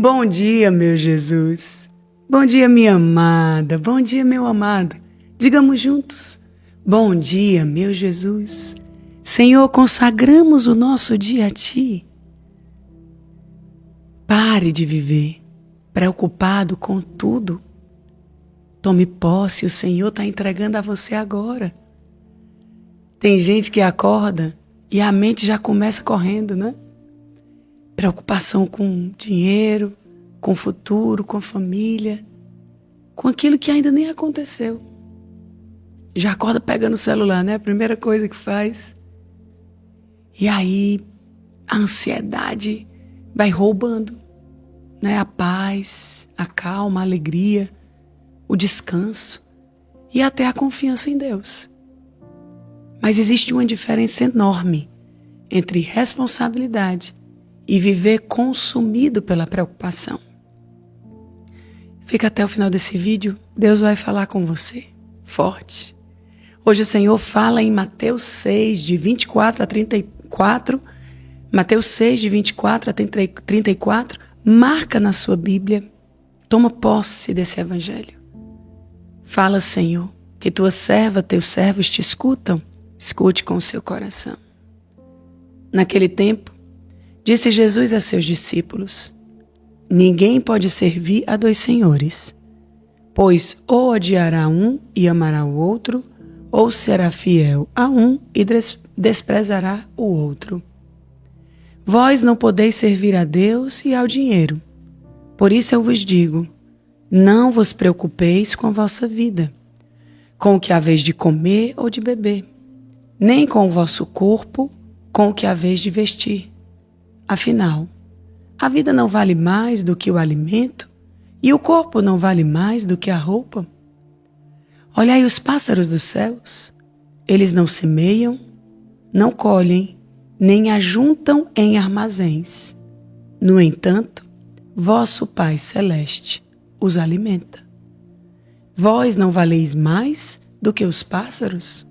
Bom dia, meu Jesus. Bom dia, minha amada. Bom dia, meu amado. Digamos juntos. Bom dia, meu Jesus. Senhor, consagramos o nosso dia a Ti. Pare de viver preocupado com tudo. Tome posse, o Senhor está entregando a você agora. Tem gente que acorda e a mente já começa correndo, né? Preocupação com dinheiro, com o futuro, com a família, com aquilo que ainda nem aconteceu. Já acorda pegando o celular, né? A primeira coisa que faz. E aí a ansiedade vai roubando, né? A paz, a calma, a alegria, o descanso e até a confiança em Deus. Mas existe uma diferença enorme entre responsabilidade e viver consumido pela preocupação. Fica até o final desse vídeo, Deus vai falar com você, forte. Hoje o Senhor fala em Mateus 6, de 24 a 34, Mateus 6, de 24 a 34, marca na sua Bíblia, toma posse desse evangelho. Fala, Senhor, que tua serva, teus servos te escutam, escute com o seu coração. Naquele tempo, disse Jesus a seus discípulos: ninguém pode servir a dois senhores, pois ou odiará um e amará o outro, ou será fiel a um e desprezará o outro. Vós não podeis servir a Deus e ao dinheiro. Por isso eu vos digo, não vos preocupeis com a vossa vida, com o que haveis de comer ou de beber, nem com o vosso corpo, com o que haveis de vestir. Afinal, a vida não vale mais do que o alimento e o corpo não vale mais do que a roupa. Olhai os pássaros dos céus, eles não semeiam, não colhem, nem ajuntam em armazéns. No entanto, vosso Pai Celeste os alimenta. Vós não valeis mais do que os pássaros?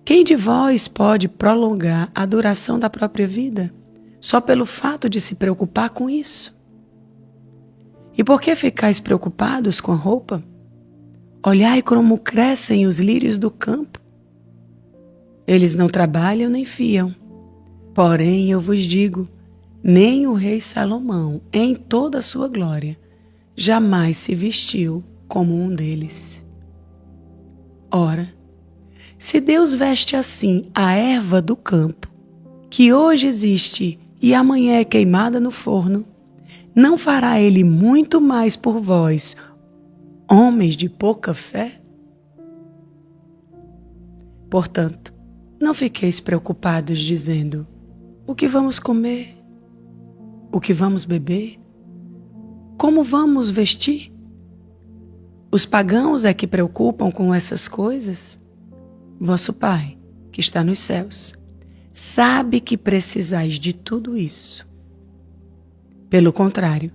Quem de vós pode prolongar a duração da própria vida só pelo fato de se preocupar com isso? E por que ficais preocupados com a roupa? Olhai como crescem os lírios do campo. Eles não trabalham nem fiam. Porém, eu vos digo, nem o rei Salomão, em toda a sua glória, jamais se vestiu como um deles. Ora, se Deus veste assim a erva do campo, que hoje existe e amanhã é queimada no forno, não fará Ele muito mais por vós, homens de pouca fé? Portanto, não fiqueis preocupados dizendo, o que vamos comer? O que vamos beber? Como vamos vestir? Os pagãos é que preocupam com essas coisas? Vosso Pai, que está nos céus, sabe que precisais de tudo isso. Pelo contrário,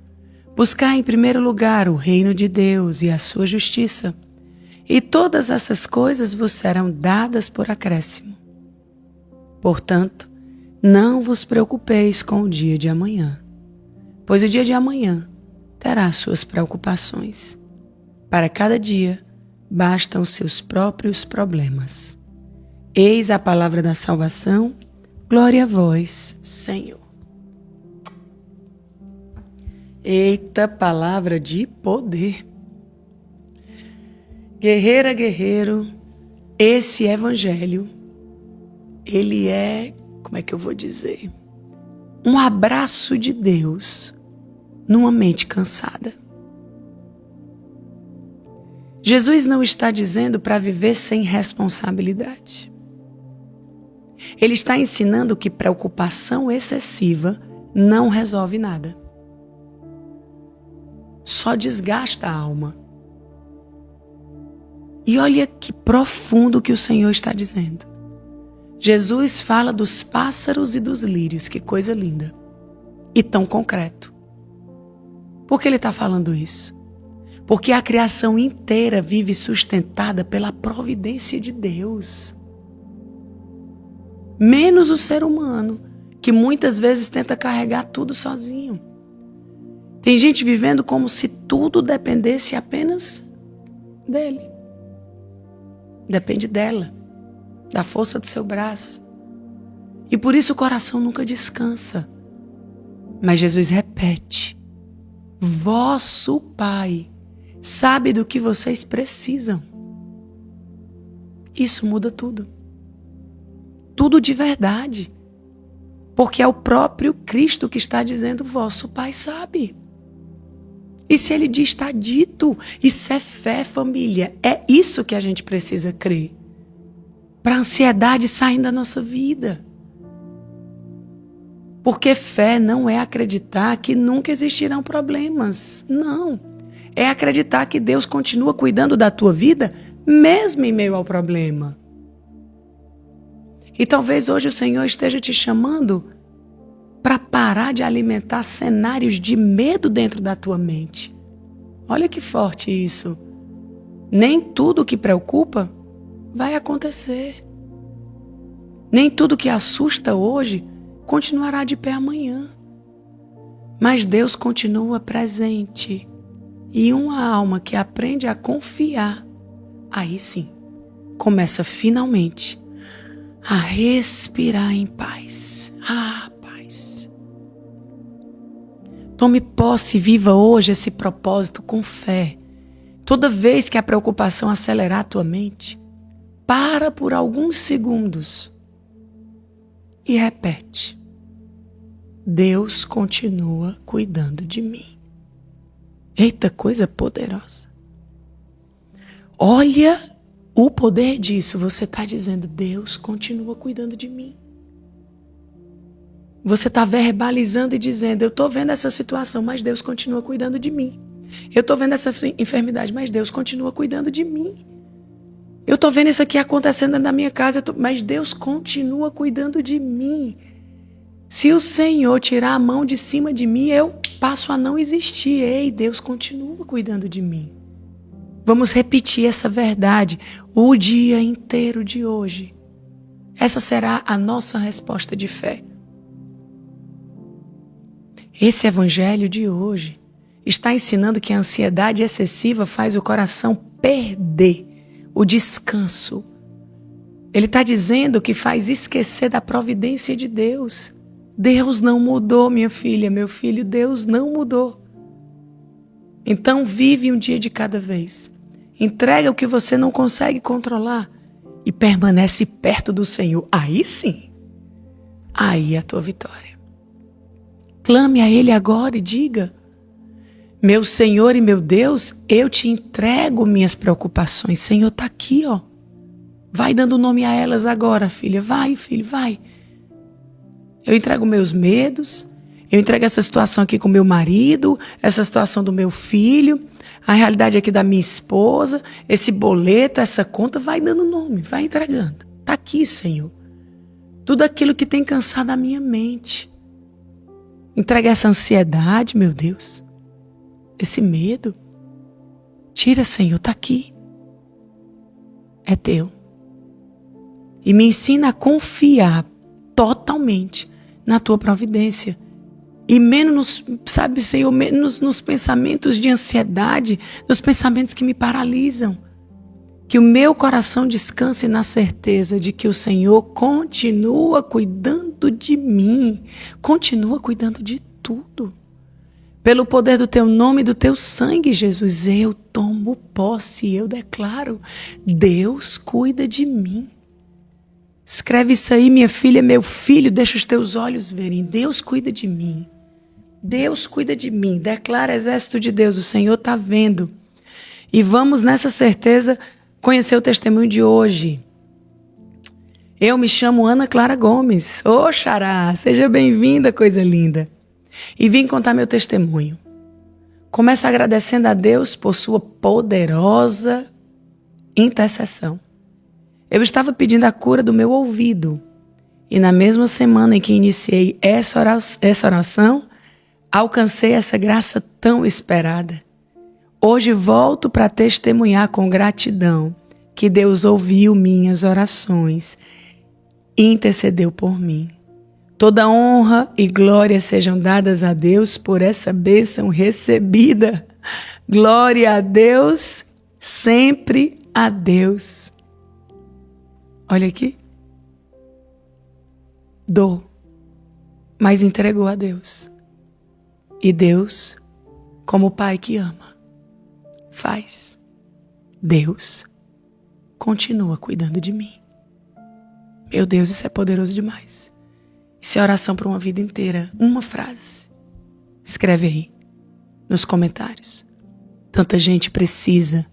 buscai em primeiro lugar o reino de Deus e a sua justiça, e todas essas coisas vos serão dadas por acréscimo. Portanto, não vos preocupeis com o dia de amanhã, pois o dia de amanhã terá suas preocupações. Para cada dia, bastam os seus próprios problemas. Eis a palavra da salvação, glória a vós, Senhor. Eita, palavra de poder. Guerreira, guerreiro, esse evangelho, ele é, como é que eu vou dizer? Um abraço de Deus numa mente cansada. Jesus não está dizendo para viver sem responsabilidade. Ele está ensinando que preocupação excessiva não resolve nada. Só desgasta a alma. E olha que profundo que o Senhor está dizendo. Jesus fala dos pássaros e dos lírios, que coisa linda. E tão concreto. Por que ele está falando isso? Porque a criação inteira vive sustentada pela providência de Deus. Menos o ser humano, que muitas vezes tenta carregar tudo sozinho. Tem gente vivendo como se tudo dependesse apenas dele. Depende dela, da força do seu braço. E por isso o coração nunca descansa. Mas Jesus repete: vosso Pai sabe do que vocês precisam. Isso muda tudo. Tudo de verdade. Porque é o próprio Cristo que está dizendo: vosso Pai sabe. E se Ele diz, está dito. Isso é fé, família. É isso que a gente precisa crer. Para a ansiedade sair da nossa vida. Porque fé não é acreditar que nunca existirão problemas. Não. É acreditar que Deus continua cuidando da tua vida, mesmo em meio ao problema. E talvez hoje o Senhor esteja te chamando para parar de alimentar cenários de medo dentro da tua mente. Olha que forte isso. Nem tudo que preocupa vai acontecer. Nem tudo que assusta hoje continuará de pé amanhã. Mas Deus continua presente. E uma alma que aprende a confiar, aí sim, começa finalmente a respirar em paz. Paz. Tome posse e viva hoje esse propósito com fé. Toda vez que a preocupação acelerar a tua mente, para por alguns segundos e repete: Deus continua cuidando de mim. Eita, coisa poderosa. Olha o poder disso. Você está dizendo: Deus continua cuidando de mim. Você está verbalizando e dizendo: eu estou vendo essa situação, mas Deus continua cuidando de mim. Eu estou vendo essa enfermidade, mas Deus continua cuidando de mim. Eu estou vendo isso aqui acontecendo na minha casa, mas Deus continua cuidando de mim. Se o Senhor tirar a mão de cima de mim, eu passo a não existir. Ei, Deus continua cuidando de mim. Vamos repetir essa verdade o dia inteiro de hoje. Essa será a nossa resposta de fé. Esse evangelho de hoje está ensinando que a ansiedade excessiva faz o coração perder o descanso. Ele está dizendo que faz esquecer da providência de Deus. Deus não mudou, minha filha, meu filho, Deus não mudou. Então vive um dia de cada vez. Entrega o que você não consegue controlar e permanece perto do Senhor. Aí sim, aí é a tua vitória. Clame a Ele agora e diga: meu Senhor e meu Deus, eu te entrego minhas preocupações. Senhor, está aqui, ó. Vai dando nome a elas agora, filha. Vai, filho, vai. Eu entrego meus medos, eu entrego essa situação aqui com meu marido, essa situação do meu filho, a realidade aqui da minha esposa, esse boleto, essa conta, vai dando nome, vai entregando. Está aqui, Senhor. Tudo aquilo que tem cansado a minha mente. Entrega essa ansiedade, meu Deus. Esse medo. Tira, Senhor, está aqui. É teu. E me ensina a confiar totalmente na tua providência. E menos, sabe, Senhor, menos nos pensamentos de ansiedade, nos pensamentos que me paralisam. Que o meu coração descanse na certeza de que o Senhor continua cuidando de mim, continua cuidando de tudo. Pelo poder do teu nome e do teu sangue, Jesus, eu tomo posse e eu declaro: Deus cuida de mim. Escreve isso aí, minha filha, meu filho, deixa os teus olhos verem. Deus cuida de mim. Deus cuida de mim. Declara, exército de Deus, o Senhor está vendo. E vamos nessa certeza conhecer o testemunho de hoje. Eu me chamo Ana Clara Gomes. Ô, Xará, seja bem-vinda, coisa linda. E vim contar meu testemunho. Começo agradecendo a Deus por sua poderosa intercessão. Eu estava pedindo a cura do meu ouvido. E na mesma semana em que iniciei essa oração, alcancei essa graça tão esperada. Hoje volto para testemunhar com gratidão que Deus ouviu minhas orações e intercedeu por mim. Toda honra e glória sejam dadas a Deus por essa bênção recebida. Glória a Deus, sempre a Deus. Olha aqui. Dou, mas entregou a Deus. E Deus, como o Pai que ama, faz. Deus continua cuidando de mim. Meu Deus, isso é poderoso demais. Isso é oração para uma vida inteira. Uma frase. Escreve aí, nos comentários. Tanta gente precisa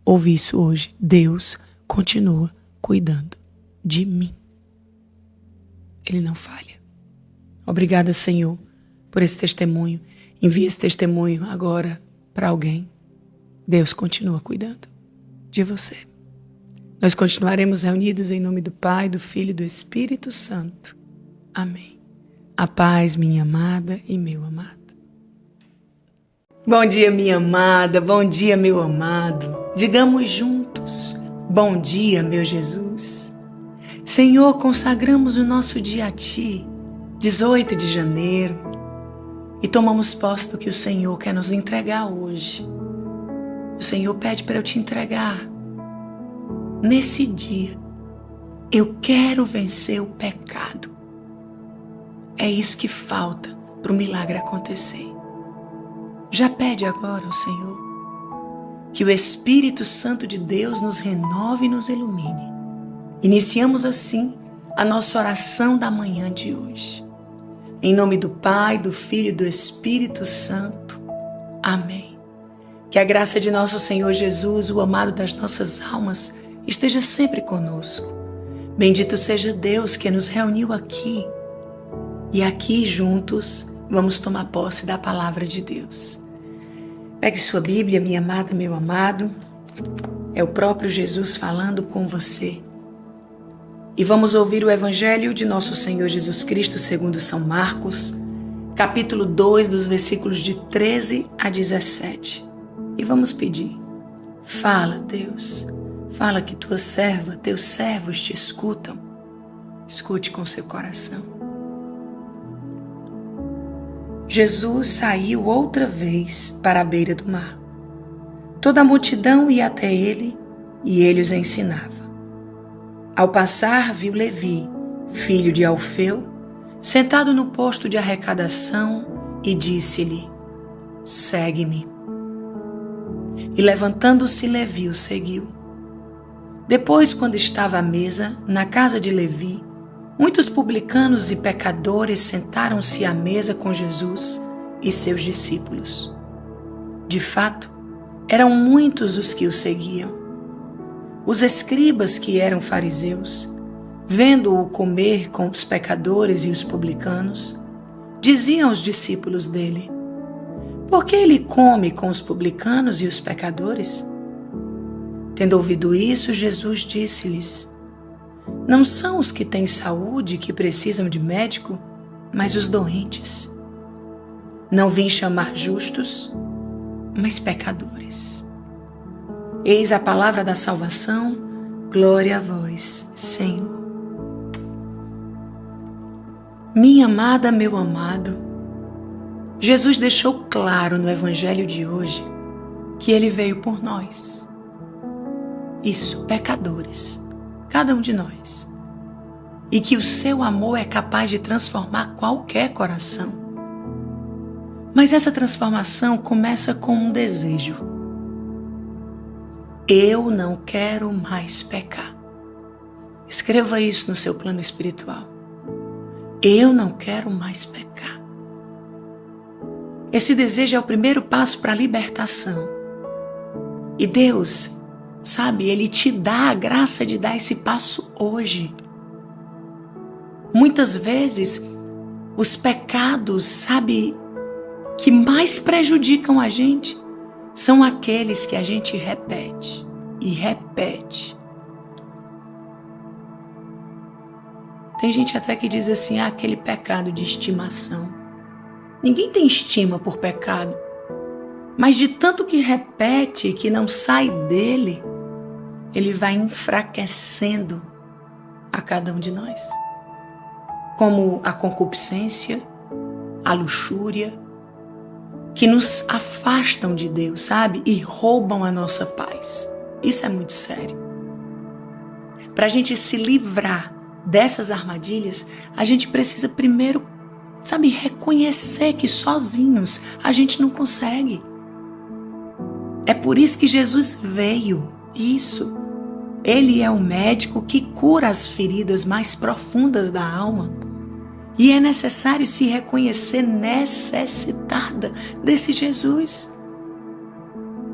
ouvir isso hoje. Deus continua cuidando de mim. Ele não falha. Obrigada, Senhor, por esse testemunho. Envie esse testemunho agora para alguém. Deus continua cuidando de você. Nós continuaremos reunidos em nome do Pai, do Filho e do Espírito Santo. Amém. A paz, minha amada e meu amado. Bom dia, minha amada. Bom dia, meu amado. Digamos juntos: bom dia, meu Jesus. Senhor, consagramos o nosso dia a Ti, 18 de janeiro, e tomamos posse do que o Senhor quer nos entregar hoje. O Senhor pede para eu te entregar. Nesse dia, eu quero vencer o pecado. É isso que falta para o milagre acontecer. Já pede agora ao Senhor que o Espírito Santo de Deus nos renove e nos ilumine. Iniciamos assim a nossa oração da manhã de hoje. Em nome do Pai, do Filho e do Espírito Santo. Amém. Que a graça de nosso Senhor Jesus, o amado das nossas almas, esteja sempre conosco. Bendito seja Deus que nos reuniu aqui. E aqui juntos vamos tomar posse da palavra de Deus. Pegue sua Bíblia, minha amada, meu amado. É o próprio Jesus falando com você. E vamos ouvir o Evangelho de nosso Senhor Jesus Cristo segundo São Marcos, capítulo 2, dos versículos de 13 a 17. E vamos pedir: fala, Deus, fala que tua serva, teus servos te escutam. Escute com seu coração. Jesus saiu outra vez para a beira do mar. Toda a multidão ia até ele e ele os ensinava. Ao passar, viu Levi, filho de Alfeu, sentado no posto de arrecadação e disse-lhe: segue-me. E levantando-se, Levi o seguiu. Depois, quando estava à mesa, na casa de Levi, muitos publicanos e pecadores sentaram-se à mesa com Jesus e seus discípulos. De fato, eram muitos os que o seguiam. Os escribas, que eram fariseus, vendo-o comer com os pecadores e os publicanos, diziam aos discípulos dele: por que ele come com os publicanos e os pecadores? Tendo ouvido isso, Jesus disse-lhes: não são os que têm saúde que precisam de médico, mas os doentes. Não vim chamar justos, mas pecadores. Eis a palavra da salvação. Glória a vós, Senhor. Minha amada, meu amado, Jesus deixou claro no Evangelho de hoje que Ele veio por nós. Isso, pecadores, cada um de nós. E que o seu amor é capaz de transformar qualquer coração. Mas essa transformação começa com um desejo. Eu não quero mais pecar. Escreva isso no seu plano espiritual. Eu não quero mais pecar. Esse desejo é o primeiro passo para a libertação. E Deus, sabe, Ele te dá a graça de dar esse passo hoje. Muitas vezes, os pecados, sabe, que mais prejudicam a gente são aqueles que a gente repete e repete. Tem gente até que diz assim, aquele pecado de estimação. Ninguém tem estima por pecado, mas de tanto que repete, que não sai dele, ele vai enfraquecendo a cada um de nós. como a concupiscência, a luxúria, que nos afastam de Deus, sabe? E roubam a nossa paz. Isso é muito sério. Para a gente se livrar dessas armadilhas, a gente precisa primeiro, sabe, reconhecer que sozinhos a gente não consegue. É por isso que Jesus veio. Isso. Ele é o médico que cura as feridas mais profundas da alma. E é necessário se reconhecer necessitada desse Jesus.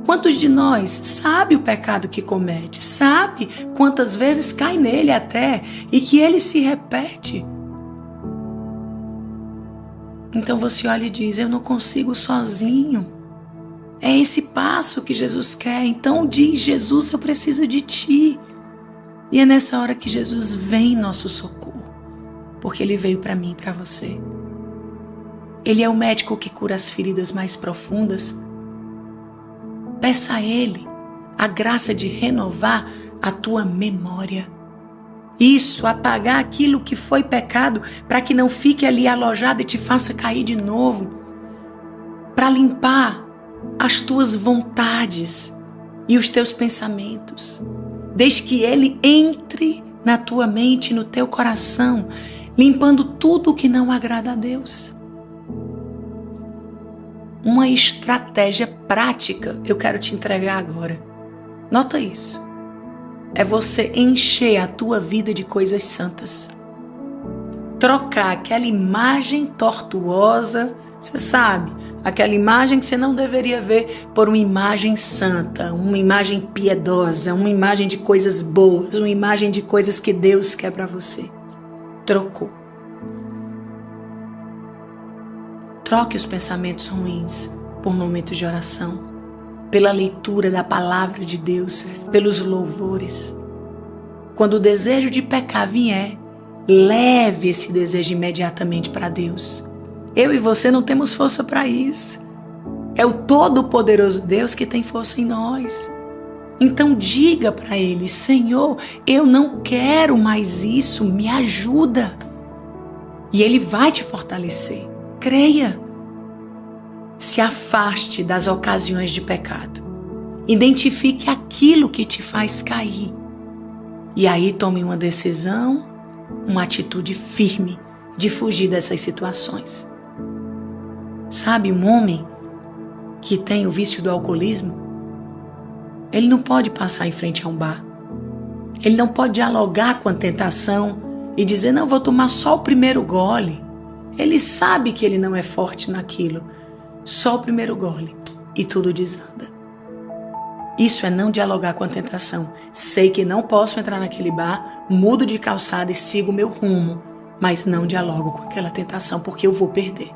Quantos de nós sabe o pecado que comete, sabe quantas vezes cai nele até e que ele se repete? Então você olha e diz, eu não consigo sozinho. É esse passo que Jesus quer. Então diz, Jesus, eu preciso de ti. E é nessa hora que Jesus vem em nosso socorro. Porque ele veio para mim e para você. Ele é o médico que cura as feridas mais profundas. Peça a ele a graça de renovar a tua memória. Isso, apagar aquilo que foi pecado para que não fique ali alojado e te faça cair de novo. Para limpar as tuas vontades e os teus pensamentos. Desde que ele entre na tua mente, no teu coração, limpando tudo o que não agrada a Deus. Uma estratégia prática eu quero te entregar agora. Nota isso. É você encher a tua vida de coisas santas. Trocar aquela imagem tortuosa, você sabe, aquela imagem que você não deveria ver por uma imagem santa, uma imagem piedosa, uma imagem de coisas boas, uma imagem de coisas que Deus quer para você. Trocou. Troque os pensamentos ruins por momentos de oração, pela leitura da palavra de Deus, pelos louvores. Quando o desejo de pecar vier, leve esse desejo imediatamente para Deus. Eu e você não temos força para isso. É o Todo-Poderoso Deus que tem força em nós. Então diga para Ele, Senhor, eu não quero mais isso, me ajuda. E Ele vai te fortalecer. Creia. Se afaste das ocasiões de pecado. Identifique aquilo que te faz cair. E aí tome uma decisão, uma atitude firme de fugir dessas situações. Sabe, um homem que tem o vício do alcoolismo, ele não pode passar em frente a um bar. Ele não pode dialogar com a tentação e dizer, não, vou tomar só o primeiro gole. Ele sabe que ele não é forte naquilo. Só o primeiro gole e tudo desanda. Isso é não dialogar com a tentação. Sei que não posso entrar naquele bar, mudo de calçada e sigo o meu rumo, mas não dialogo com aquela tentação porque eu vou perder.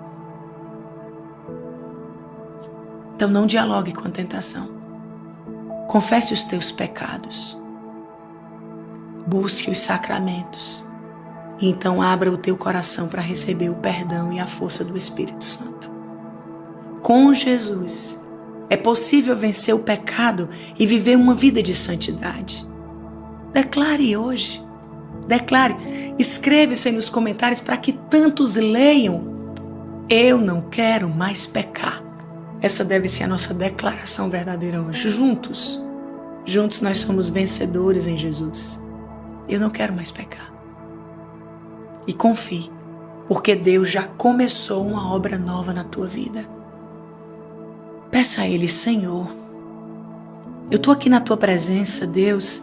Então não dialogue com a tentação. Confesse os teus pecados. Busque os sacramentos. E então abra o teu coração para receber o perdão e a força do Espírito Santo. Com Jesus, é possível vencer o pecado e viver uma vida de santidade. Declare hoje. Declare. Escreva isso aí nos comentários para que tantos leiam. Eu não quero mais pecar. Essa deve ser a nossa declaração verdadeira hoje. Juntos nós somos vencedores em Jesus. Eu não quero mais pecar. E confie, porque Deus já começou uma obra nova na tua vida. Peça a Ele, Senhor, eu estou aqui na tua presença, Deus,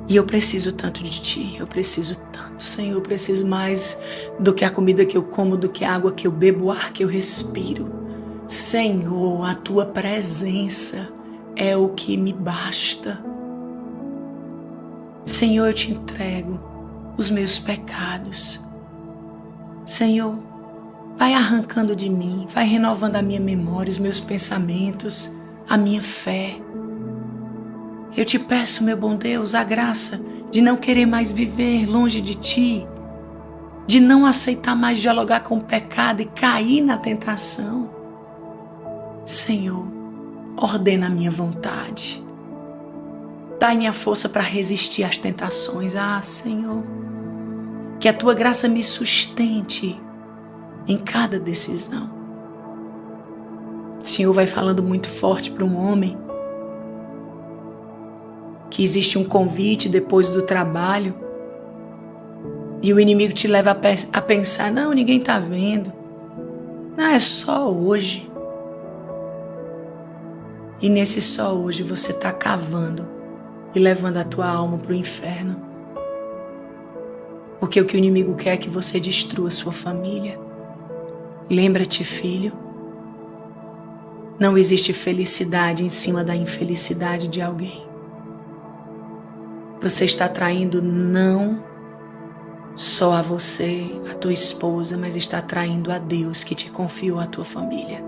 e eu preciso tanto de ti, eu preciso tanto, Senhor, eu preciso mais do que a comida que eu como, do que a água que eu bebo, o ar que eu respiro. Senhor, a tua presença é o que me basta. Senhor, eu te entrego os meus pecados. Senhor, vai arrancando de mim, vai renovando a minha memória, os meus pensamentos, a minha fé. Eu te peço, meu bom Deus, a graça de não querer mais viver longe de ti, de não aceitar mais dialogar com o pecado e cair na tentação. Senhor, ordena a minha vontade. Dá-me a força para resistir às tentações. Ah, Senhor, Que a tua graça me sustente em cada decisão. O Senhor vai falando muito forte para um homem que existe um convite depois do trabalho e o inimigo te leva a pensar, não, ninguém está vendo. Não, é só hoje. E nesse só hoje você está cavando e levando a tua alma para o inferno. Porque o que o inimigo quer é que você destrua sua família. Lembra-te, filho, não existe felicidade em cima da infelicidade de alguém. Você está traindo não só a você, a tua esposa, mas está traindo a Deus que te confiou a tua família.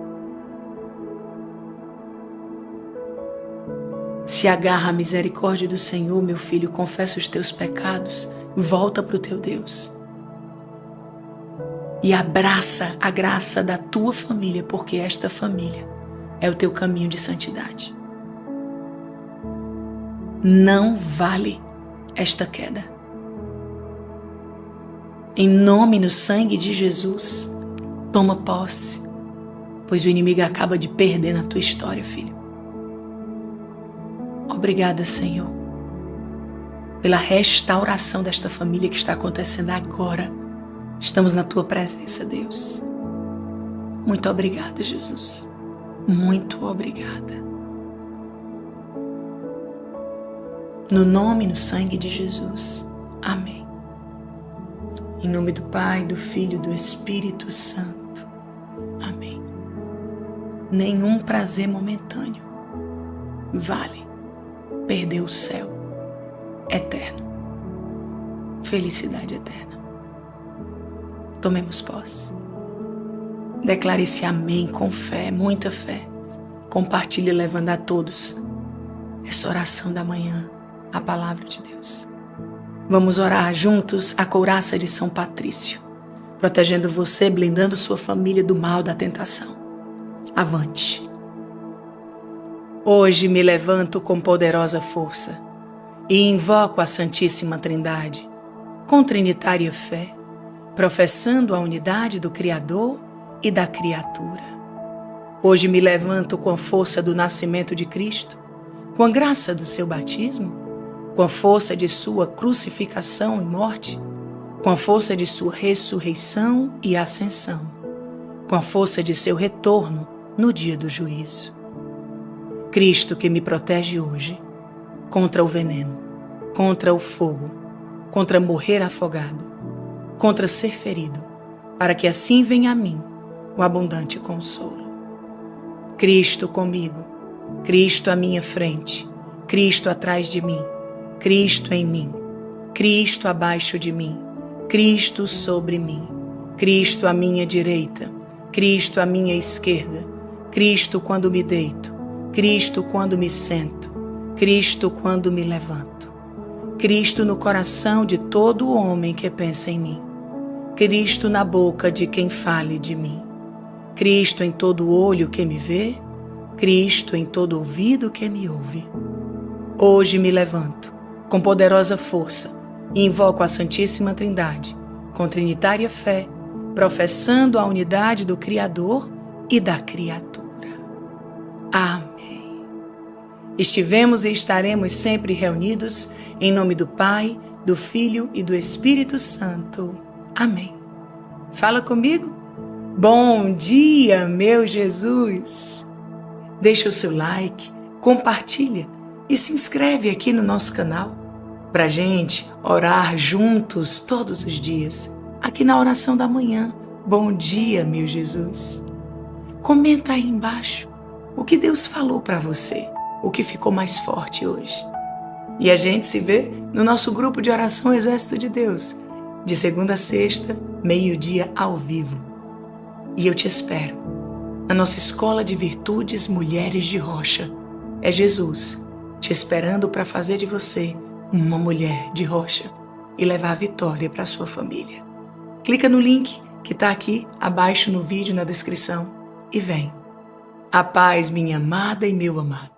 Se agarra à misericórdia do Senhor, meu filho, confessa os teus pecados, volta para o teu Deus. E abraça a graça da tua família, porque esta família é o teu caminho de santidade. Não vale esta queda. Em nome e no sangue de Jesus, toma posse, pois o inimigo acaba de perder na tua história, filho. Obrigada, Senhor, pela restauração desta família que está acontecendo agora. Estamos na tua presença, Deus. Muito obrigada, Jesus. Muito obrigada. No nome e no sangue de Jesus. Amém. Em nome do Pai, do Filho e do Espírito Santo. Amém. Nenhum prazer momentâneo vale perder o céu eterno. Felicidade eterna. Tomemos posse. Declare esse amém com fé, muita fé. Compartilhe levando a todos essa oração da manhã, a palavra de Deus. Vamos orar juntos a couraça de São Patrício, protegendo você, blindando sua família do mal da tentação. Avante. Hoje me levanto com poderosa força e invoco a Santíssima Trindade, com trinitária fé, professando a unidade do Criador e da criatura. Hoje me levanto com a força do nascimento de Cristo, com a graça do seu batismo, com a força de sua crucificação e morte, com a força de sua ressurreição e ascensão, com a força de seu retorno no dia do juízo. Cristo que me protege hoje contra o veneno, contra o fogo, contra morrer afogado, contra ser ferido, para que assim venha a mim o abundante consolo. Cristo comigo, Cristo à minha frente, Cristo atrás de mim, Cristo em mim, Cristo abaixo de mim, Cristo sobre mim, Cristo à minha direita, Cristo à minha esquerda, Cristo quando me deito, Cristo quando me sento, Cristo quando me levanto, Cristo no coração de todo homem que pensa em mim, Cristo na boca de quem fale de mim, Cristo em todo olho que me vê, Cristo em todo ouvido que me ouve. Hoje me levanto com poderosa força e invoco a Santíssima Trindade, com trinitária fé, professando a unidade do Criador e da criatura. Amém. Estivemos e estaremos sempre reunidos em nome do Pai, do Filho e do Espírito Santo. Amém. Fala comigo. Bom dia, meu Jesus. Deixa o seu like, compartilha e se inscreve aqui no nosso canal pra gente orar juntos todos os dias, aqui na oração da manhã. Bom dia, meu Jesus. Comenta aí embaixo o que Deus falou para você, o que ficou mais forte hoje. E a gente se vê no nosso grupo de oração Exército de Deus, de segunda a sexta, meio-dia ao vivo. E eu te espero na nossa Escola de Virtudes Mulheres de Rocha. É Jesus te esperando para fazer de você uma mulher de rocha e levar a vitória para sua família. Clica no link que está aqui abaixo no vídeo, na descrição, e vem. A paz, minha amada e meu amado.